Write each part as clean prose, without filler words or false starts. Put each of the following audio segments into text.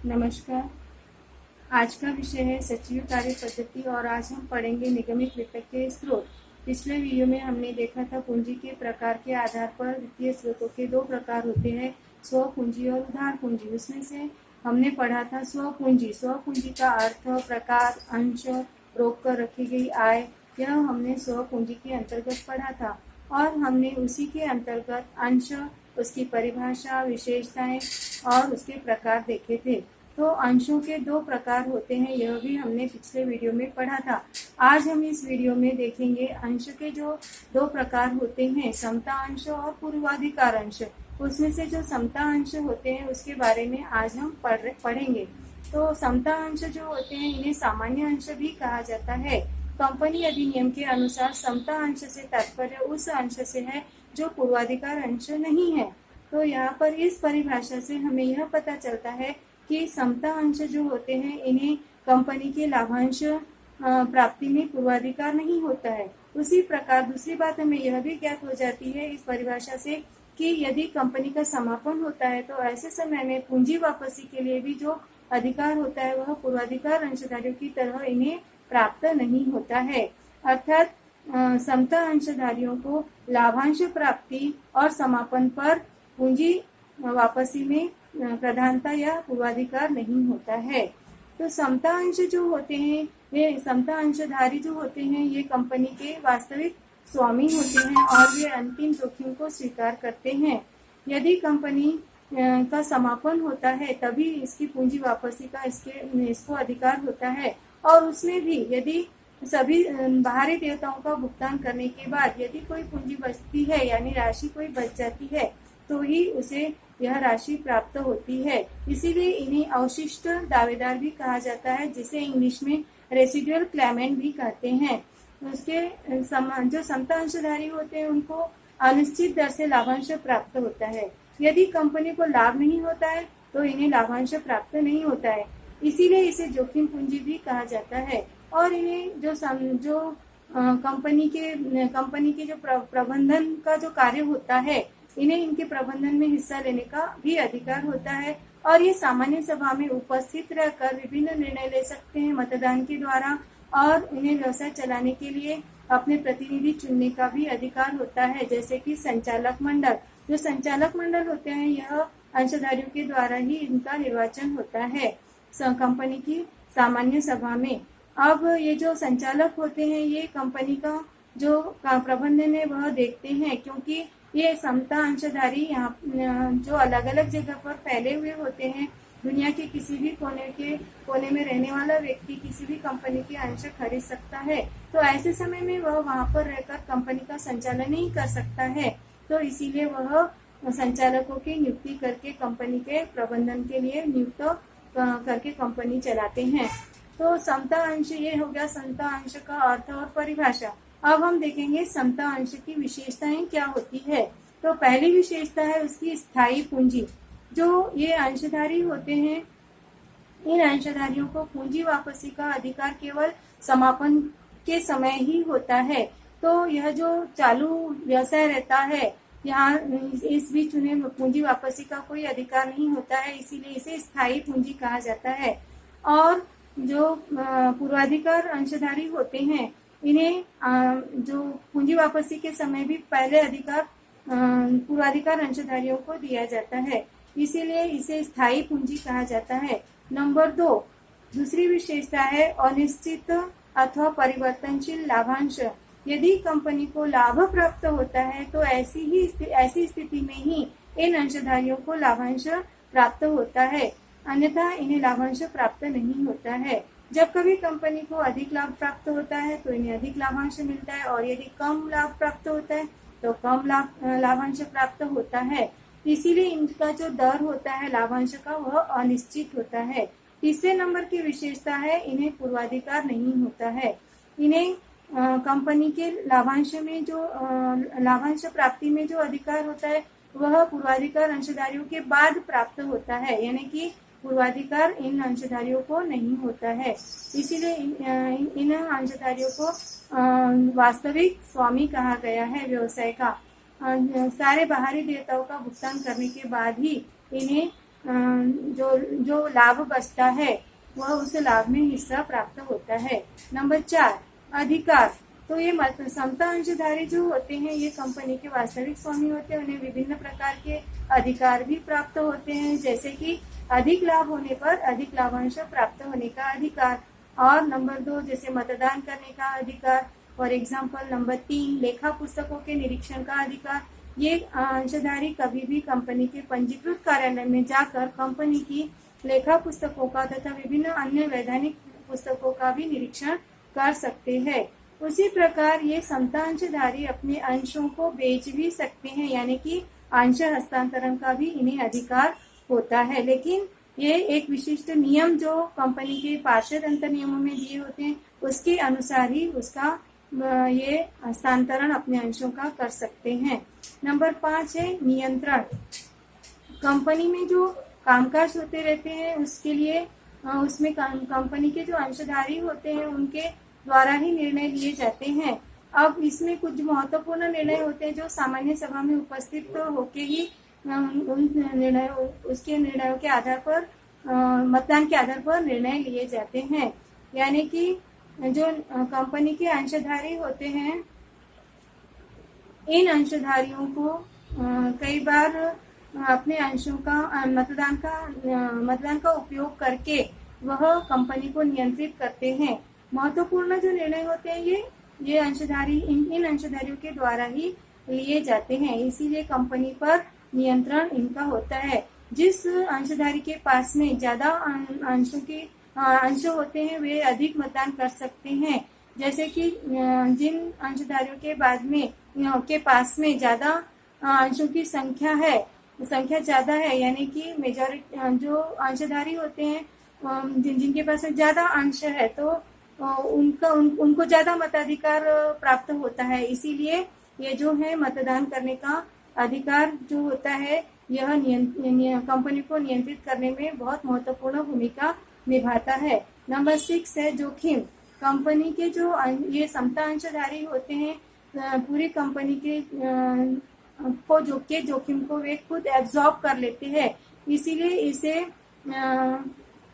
नमस्कार। आज का विषय है सचिव कार्य पद्धति और आज हम पढ़ेंगे निगमित वित्त के स्रोत। पिछले वीडियो में हमने देखा था पूंजी के प्रकार के आधार पर वित्तीय स्रोतों के दो प्रकार होते हैं, स्व पूंजी और उधार पूंजी। उसमें से हमने पढ़ा था स्व पूंजी। स्व पूंजी का अर्थ, प्रकार, अंश, रोक कर रखी गई आय, यह हमने स्व पूंजी के अंतर्गत पढ़ा था और हमने उसी के अंतर्गत अंश, उसकी परिभाषा, विशेषताएं और उसके प्रकार देखे थे। तो अंशों के दो प्रकार होते हैं, यह भी हमने पिछले वीडियो में पढ़ा था। आज हम इस वीडियो में देखेंगे अंश के जो दो प्रकार होते हैं, समता अंश और पूर्वाधिकार अंश। उसमें से जो समता अंश होते हैं उसके बारे में आज हम पढ़ेंगे। तो समता अंश जो होते हैं इन्हें सामान्य अंश भी कहा जाता है। कंपनी अधिनियम के अनुसार समता अंश से तात्पर्य उस अंश से है जो पूर्वाधिकार अंश नहीं है। तो यहाँ पर इस परिभाषा से हमें यह पता चलता है कि समता अंश जो होते हैं इन्हें कंपनी के लाभांश प्राप्ति में पूर्वाधिकार नहीं होता है। उसी प्रकार दूसरी बात हमें यह भी ज्ञात हो जाती है इस परिभाषा से कि यदि कंपनी का समापन होता है तो ऐसे समय में पूंजी वापसी के लिए भी जो अधिकार होता है वह पूर्वाधिकार अंशधारियों की तरह इन्हें प्राप्त नहीं होता है। अर्थात समता अंशधारियों को लाभांश प्राप्ति और समापन पर पूंजी वापसी में प्रधानता या पूर्वाधिकार नहीं होता है। तो समता अंश जो होते हैं, ये समता अंशधारी जो होते हैं ये कंपनी के वास्तविक स्वामी होते हैं और वे अंतिम जोखिम को स्वीकार करते हैं। यदि कंपनी का समापन होता है तभी इसकी पूंजी वापसी का इसको अधिकार होता है और उसमें भी यदि सभी बाहरी देयताओं का भुगतान करने के बाद यदि कोई पूंजी बचती है यानी राशि कोई बच जाती है तो ही उसे यह राशि प्राप्त होती है। इसीलिए इन्हें अवशिष्ट दावेदार भी कहा जाता है, जिसे इंग्लिश में रेसिडुअल क्लेमेंट भी कहते हैं। उसके जो समता अंशधारी होते हैं उनको अनिश्चित दर से लाभांश प्राप्त होता है। यदि कंपनी को लाभ नहीं होता है तो इन्हें लाभांश प्राप्त नहीं होता है, इसीलिए इसे जोखिम पूंजी भी कहा जाता है। और इन्हें जो कंपनी के जो प्रबंधन का जो कार्य होता है इन्हें इनके प्रबंधन में हिस्सा लेने का भी अधिकार होता है और ये सामान्य सभा में उपस्थित रहकर विभिन्न निर्णय ले सकते हैं मतदान के द्वारा और इन्हें व्यवसाय चलाने के लिए अपने प्रतिनिधि चुनने का भी अधिकार होता है। जैसे कि संचालक मंडल, जो संचालक मंडल होते हैं यह अंशधारियों के द्वारा ही इनका निर्वाचन होता है कंपनी की सामान्य सभा में। अब ये जो संचालक होते हैं ये कंपनी का जो प्रबंधन है वह देखते हैं, क्योंकि ये समता अंशधारी यहाँ जो अलग अलग जगह पर फैले हुए होते हैं। दुनिया के किसी भी कोने में रहने वाला व्यक्ति किसी भी कंपनी के अंश खरीद सकता है, तो ऐसे समय में वह वहाँ पर रहकर कंपनी का संचालन नहीं कर सकता है। तो इसीलिए वह संचालकों की नियुक्ति करके कंपनी के प्रबंधन के लिए नियुक्त करके कंपनी चलाते हैं। तो समता अंश ये हो गया समता अंश का अर्थ और परिभाषा। अब हम देखेंगे समता अंश की विशेषताएं क्या होती है। तो पहली विशेषता है उसकी स्थायी पूंजी। जो ये अंशधारी होते हैं इन अंशधारियों को पूंजी वापसी का अधिकार केवल समापन के समय ही होता है। तो यह जो चालू व्यवसाय रहता है यहाँ इस बीच उन्हें पूंजी वापसी का कोई अधिकार नहीं होता है, इसीलिए इसे स्थायी पूंजी कहा जाता है। और जो पूर्वाधिकार अंशधारी होते हैं इन्हें जो पूंजी वापसी के समय भी पहले अधिकार पूर्वाधिकार अंशधारियों को दिया जाता है, इसीलिए इसे स्थायी पूंजी कहा जाता है। नंबर 2, दूसरी विशेषता है अनिश्चित अथवा परिवर्तनशील लाभांश। यदि कंपनी को लाभ प्राप्त होता है तो ऐसी स्थिति में ही इन अंशधारियों को लाभांश प्राप्त होता है, अन्यथा इन्हें लाभांश प्राप्त नहीं होता है। जब कभी कंपनी को अधिक लाभ प्राप्त होता है तो इन्हें अधिक लाभांश मिलता है और यदि कम लाभ प्राप्त होता है तो कम लाभांश प्राप्त होता है। इसीलिए इनका जो दर होता है लाभांश का वह अनिश्चित होता है। तीसरे नंबर की विशेषता है इन्हें पूर्वाधिकार नहीं होता है। इन्हें कंपनी के लाभांश में जो लाभांश प्राप्ति में जो अधिकार होता है वह पूर्वाधिकार अंशधारियों के बाद प्राप्त होता है, यानी कि पूर्वाधिकार इन अंशधारियों को नहीं होता है। इसीलिए इन अंशधारियों को वास्तविक स्वामी कहा गया है व्यवसाय का। सारे बाहरी देयताओं का भुगतान करने के बाद ही इन्हें जो जो लाभ बचता है वह उस लाभ में हिस्सा प्राप्त होता है। नंबर 4, अधिकार। तो ये समता अंशधारी जो होते हैं ये कंपनी के वास्तविक स्वामी होते हैं। उन्हें विभिन्न प्रकार के अधिकार भी प्राप्त होते हैं, जैसे कि अधिक लाभ होने पर अधिक लाभांश प्राप्त होने का अधिकार, और नंबर 2 जैसे मतदान करने का अधिकार। फॉर एग्जाम्पल नंबर 3, लेखा पुस्तकों के निरीक्षण का अधिकार। ये अंशधारी कभी भी कंपनी के पंजीकृत कार्यालय में जाकर कंपनी की लेखा पुस्तकों का तथा विभिन्न अन्य वैधानिक पुस्तकों का भी निरीक्षण कर सकते हैं। उसी प्रकार ये समता अंशधारी अपने अंशों को बेच भी सकते हैं, यानी कि अंश हस्तांतरण का भी इन्हें अधिकार होता है। लेकिन ये एक विशिष्ट नियम जो कंपनी के पार्षद अंतर नियमों में दिए होते हैं उसके अनुसार ही उसका ये हस्तांतरण अपने अंशों का कर सकते हैं। नंबर 5 है नियंत्रण। कंपनी में जो कामकाज होते रहते हैं उसके लिए उसमें कंपनी के जो अंशधारी होते हैं उनके द्वारा ही निर्णय लिए जाते हैं। अब इसमें कुछ महत्वपूर्ण निर्णय होते हैं जो सामान्य सभा में उपस्थित होके ही उसके निर्णयों के आधार पर मतदान के आधार पर निर्णय लिए जाते हैं। यानी कि जो कंपनी के अंशधारी होते हैं इन अंशधारियों को कई बार अपने अंशों का मतदान का उपयोग करके वह कंपनी को नियंत्रित करते हैं। महत्वपूर्ण जो निर्णय होते हैं ये अंशधारी इन अंशधारियों के द्वारा ही लिए जाते हैं, इसीलिए कंपनी पर नियंत्रण इनका होता है। जिस अंशधारी के पास में ज्यादा अंश होते हैं वे अधिक मतदान कर सकते हैं, जैसे कि जिन अंशधारियों के पास में ज्यादा अंशों की संख्या ज्यादा है, यानी कि मेजॉरिटी जो अंशधारी होते हैं जिनके पास में ज्यादा अंश है तो उनको ज्यादा मताधिकार प्राप्त होता है। इसीलिए ये जो है मतदान करने का अधिकार जो होता है यह कंपनी को नियंत्रित करने में बहुत महत्वपूर्ण भूमिका निभाता है। नंबर 6 है जोखिम। कंपनी के जो ये समता अंशधारी होते हैं पूरी कंपनी के जोखिम को वे खुद एब्जॉर्ब कर लेते हैं, इसीलिए इसे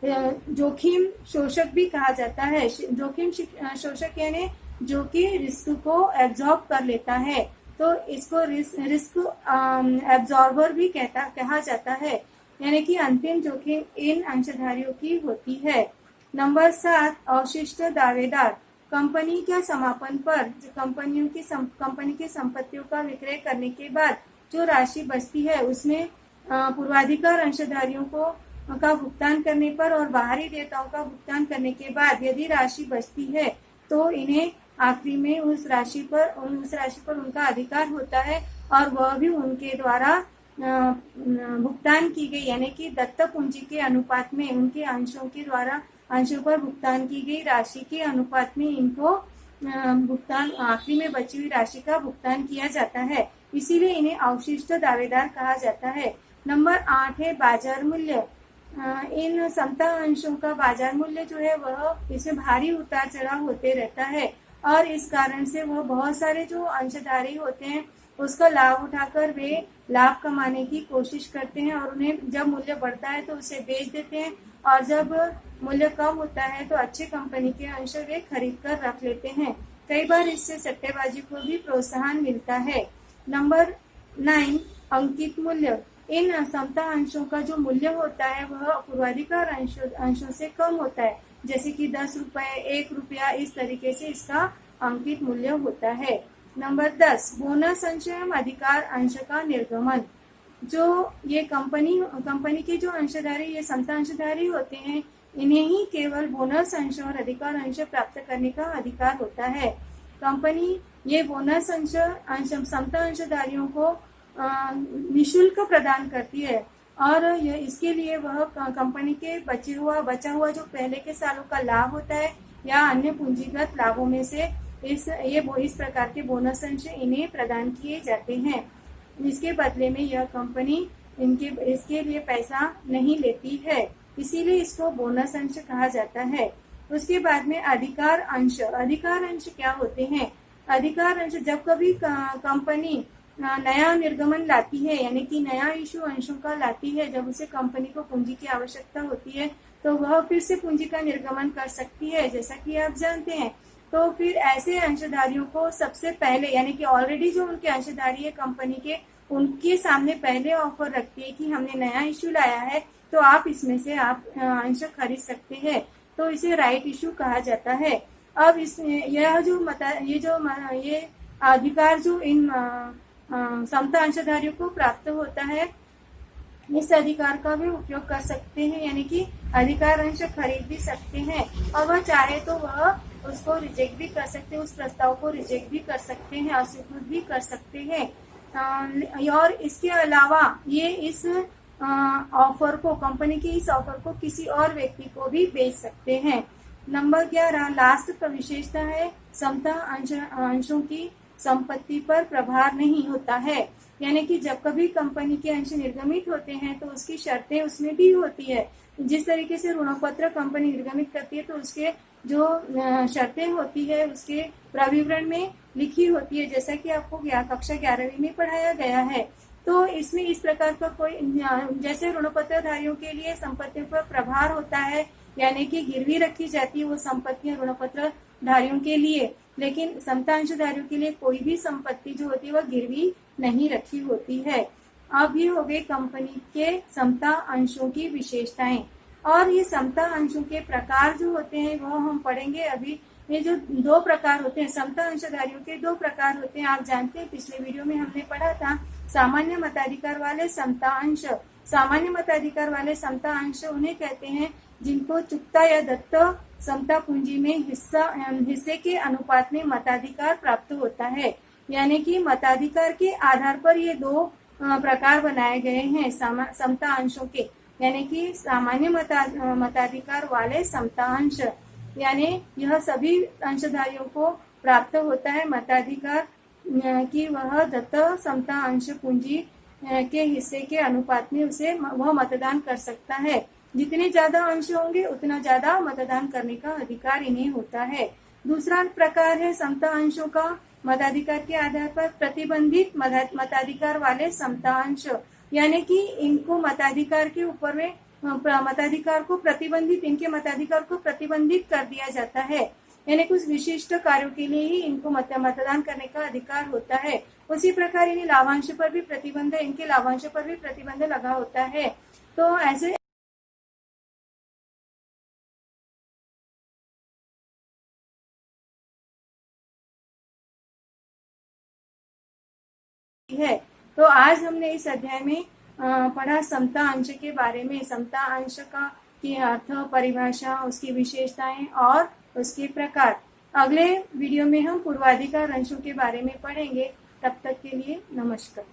जोखिम शोषक भी कहा जाता है। जोखिम शोषक यानी जो कि रिस्क को एब्जॉर्ब कर लेता है, तो इसको रिस्क एब्जॉर्बर भी कहा जाता है, यानी कि अंतिम जोखिम इन अंशधारियों की होती है। नंबर 7 अवशिष्ट दावेदार। कंपनी के समापन पर कंपनी की संपत्तियों का विक्रय करने के बाद जो राशि बचती है उसमें पूर्वाधिकार अंशधारियों का भुगतान करने पर और बाहरी देयताओं का भुगतान करने के बाद यदि राशि बचती है तो इन्हें आखिरी में उस राशि पर उनका अधिकार होता है और वह भी उनके द्वारा भुगतान की गई, यानी कि दत्तक पूंजी के अनुपात में उनके अंशों पर भुगतान की गई राशि के अनुपात में इनको भुगतान आखिरी में बची हुई राशि का भुगतान किया जाता है, इसीलिए इन्हें अवशिष्ट दावेदार कहा जाता है। नंबर 8 है बाजार मूल्य। इन समता अंशों का बाजार मूल्य जो है वह इसमें भारी उतार चढ़ाव होते रहता है और इस कारण से वह बहुत सारे जो अंशधारी होते हैं उसका लाभ उठाकर वे लाभ कमाने की कोशिश करते हैं और उन्हें जब मूल्य बढ़ता है तो उसे बेच देते हैं और जब मूल्य कम होता है तो अच्छे कंपनी के अंश वे खरीद कर रख लेते हैं। कई बार इससे सट्टेबाजी को भी प्रोत्साहन मिलता है। नंबर 9 अंकित मूल्य। इन समता अंशों का जो मूल्य होता है वह पूर्वाधिकार अंशों से कम होता है, जैसे कि 10 रुपए 1 रुपया, इस तरीके से इसका अंकित मूल्य होता है। नंबर 10 बोनस अंश एवं अधिकार अंश का निर्गमन। जो ये कंपनी के जो अंशधारी ये समता अंशधारी होते हैं इन्हें ही केवल बोनस अंश और अधिकार अंश प्राप्त करने का अधिकार होता है। कंपनी ये बोनस अंश समता अंशधारियों को निःशुल्क प्रदान करती है और इसके लिए वह कंपनी के बचा हुआ जो पहले के सालों का लाभ होता है या अन्य पूंजीगत लाभों में से इस प्रकार के बोनस अंश इन्हें प्रदान किए जाते हैं। इसके बदले में यह कंपनी इसके लिए पैसा नहीं लेती है, इसीलिए इसको बोनस अंश कहा जाता है। उसके बाद में अधिकार अंश क्या होते हैं? अधिकार अंश जब कभी कंपनी नया निर्गमन लाती है, यानी कि नया इशू अंशों का लाती है, जब उसे कंपनी को पूंजी की आवश्यकता होती है तो वह फिर से पूंजी का निर्गमन कर सकती है, जैसा कि आप जानते हैं। तो फिर ऐसे अंशधारियों को सबसे पहले, यानी कि ऑलरेडी जो उनके अंशधारी है कंपनी के, उनके सामने पहले ऑफर रखती है कि हमने नया इशू लाया है, तो आप इसमें से आप अंश खरीद सकते हैं। तो इसे राइट इशू कहा जाता है। अब इसमें ये अधिकार जो इन समता अंशधारियों को प्राप्त होता है, इस अधिकार का भी उपयोग कर सकते हैं, यानी कि अधिकार अंश खरीद भी सकते हैं, और वह चाहे तो वह उसको रिजेक्ट भी कर सकते हैं, उस प्रस्ताव को रिजेक्ट भी कर सकते हैं, अस्वीकृत भी कर सकते हैं। और इसके अलावा ये इस ऑफर को, कंपनी की इस ऑफर को किसी और व्यक्ति को भी बेच सकते हैं। नंबर 11 लास्ट विशेषता है, समता अंशों की संपत्ति पर प्रभार नहीं होता है। यानी कि जब कभी कंपनी के अंश निर्गमित होते हैं तो उसकी शर्तें उसमें दी होती है। जिस तरीके से ऋणपत्र कंपनी निर्गमित करती है तो उसके जो शर्तें होती है उसके प्रविवरण में लिखी होती है, जैसा कि आपको कक्षा 11वीं में पढ़ाया गया है। तो इसमें इस प्रकार का कोई, जैसे ऋणपत्रधारियों के लिए संपत्तियों पर प्रभार होता है, यानी कि गिरवी रखी जाती है वो संपत्तियां ऋणपत्रधारियों के लिए, लेकिन समता अंशधारियों के लिए कोई भी संपत्ति जो होती है वह गिरवी नहीं रखी होती है। अब ये हो गए कंपनी के समता अंशों की विशेषताएं। और ये समता अंशों के प्रकार जो होते हैं वो हम पढ़ेंगे अभी। ये जो दो प्रकार होते हैं, समता अंशधारियों के दो प्रकार होते हैं, आप जानते हैं, पिछले वीडियो में हमने पढ़ा था। सामान्य मताधिकार वाले समता अंश। सामान्य मताधिकार वाले समता अंश उन्हें कहते हैं जिनको चुकता या दत्त समता पूंजी में हिस्से के अनुपात में मताधिकार प्राप्त होता है। यानी कि मताधिकार के आधार पर ये दो प्रकार बनाए गए हैं समता अंशों के, यानी कि सामान्य मताधिकार वाले समता अंश, यानी यह सभी अंशधारियों को प्राप्त होता है मताधिकार कि वह दत्त समता अंश पूंजी के हिस्से के अनुपात में वह मतदान कर सकता है। जितने ज्यादा अंश होंगे उतना ज्यादा मतदान करने का अधिकार इन्हें होता है। दूसरा प्रकार है समता अंशों का मताधिकार के आधार पर प्रतिबंधित मताधिकार वाले समता अंश, यानी कि इनको मताधिकार के ऊपर में मताधिकार को प्रतिबंधित, इनके मताधिकार को प्रतिबंधित कर दिया जाता है, यानी कुछ विशिष्ट कार्यों के लिए ही इनको मतदान करने का अधिकार होता है। उसी प्रकार इन्हें लाभांश पर भी प्रतिबंध, इनके लाभांश पर भी प्रतिबंध लगा होता है। तो ऐसे है। तो आज हमने इस अध्याय में पढ़ा समता अंश के बारे में, समता अंश का की अर्थ, परिभाषा, उसकी विशेषताएं और उसके प्रकार। अगले वीडियो में हम पूर्वाधिकार अंशों के बारे में पढ़ेंगे। तब तक के लिए नमस्कार।